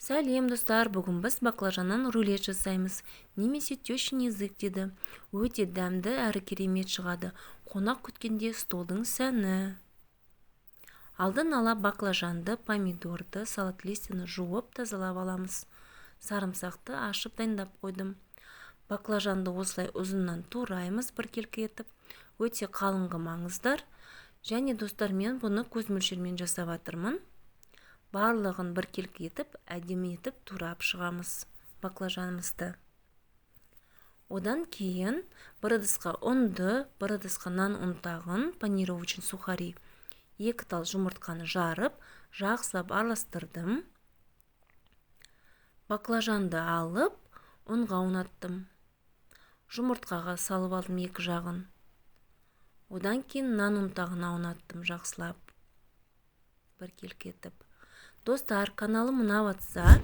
Сәлем достар, бүгін біз баклажаннан рулет жасаймыз, немесе тещин язык деді. Өте дәмді әрі керемет шығады. Қонақ күткенде столдың сәні. Алдын ала баклажанды, помидорды, салат листьяны жуып тазалап аламыз. Сарымсақты ашып дайындап қойдым. Баклажанды осылай ұзыннан тураймыз біркелкі етіп. Өте қалың қылмаңыздар. Және достар, мен бұны көз мөлшермен жасап жатырмын. Барлығын біркелкі етіп, әдемі етіп турап шығамыз баклажанымызды. Одан кейін бір ыдысқа ұнды, бір ыдысқа нан ұнтағын, панировочный сухари, 2 тал жұмыртқаны жарып, жақсылап араластырдым. Баклажанды алып, ұнға ұнаттым. Жұмыртқаға салып алдым 2 жағын. Одан кейін нан ұнтағына ұнаттым жақсылап, біркелкі етіп. Достар, каналым ұнап жатса,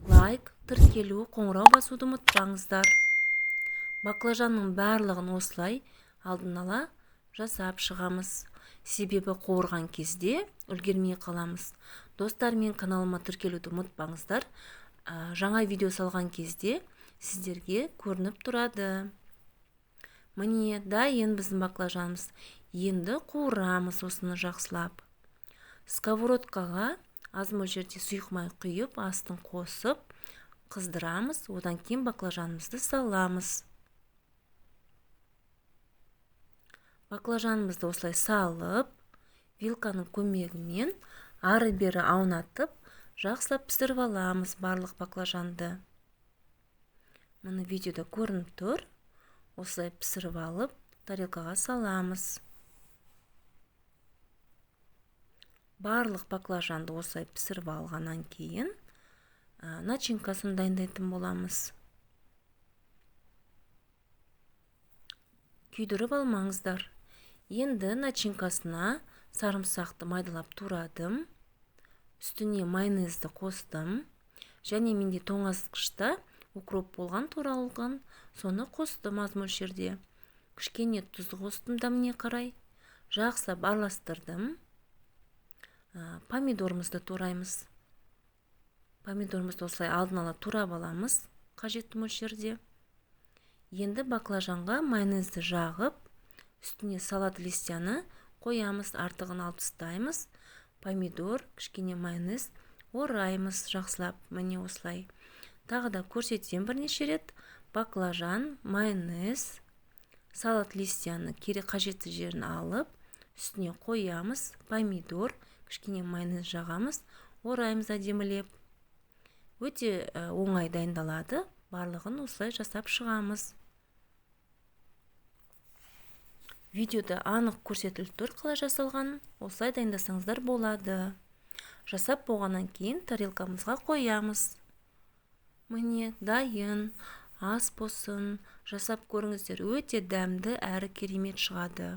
лайк, тіркелу, қоңырау басуды ұмытпаңыздар. Баклажанның барлығын осылай алдын ала жасап шығамыз. Себебі қуырған кезде үлгермей қаламыз. Достар, мен каналыма тіркелуді ұмытпаңыздар. Жаңа видео салған кезде сіздерге көрініп тұрады. Міне, дайын біздің баклажанымыз. Енді қуырамыз осыны жақсылап. Сковородкаға аз мөлшерде сұйық май құйып, астын қосып, қыздырамыз. Одан кейін баклажанымызды саламыз. Баклажанымызды осылай салып, вилканың көмегімен ары-бері аунатып, жақсылап пісіріп аламыз барлық баклажанды. Мұны видеода көрініп тұр. Осылай пісіріп алып, тарелкаға саламыз. Барлық баклажанды осылай пісіріп алғаннан кейін начинкасын дайындайтын боламыз. Күйдіріп алмаңыздар. Енді начинкасына сарымсақты майдалап турадым. Үстіне майонезді қостым. Және менде тоңазытқышта укроп болған туралған, соны қостым аз мөлшерде. Кішкене тұз қостым дәміне қарай. Жақсылап араластырдым. Помидорымызды тураймыз. Помидорымызды осылай алдын ала турап аламыз қажетті мөлшерде. Енді баклажанға майонезді жағып, үстіне салат листьяны қоямыз, артығын алып тастаймыз. Помидор, кішкене майонез ораймыз жақсылап. Міне осылай. Тағы да көрсетсем бірнеше рет. Баклажан, майонез, салат листьяны қажетті жерін алып, үстіне қоямыз. Помидор, кішкене майонез жағамыз, ораймыз әдемілеп. Өте оңай дайындалады. Барлығын осылай жасап шығамыз. Видеода анық көрсетіліп тұр қалай жасалғанын. Осылай дайындасаңыздар болады. Жасап болғаннан кейін тарелкамызға қоямыз. Міне, дайын, ас болсын. Жасап көріңіздер, өте дәмді әрі керемет шығады.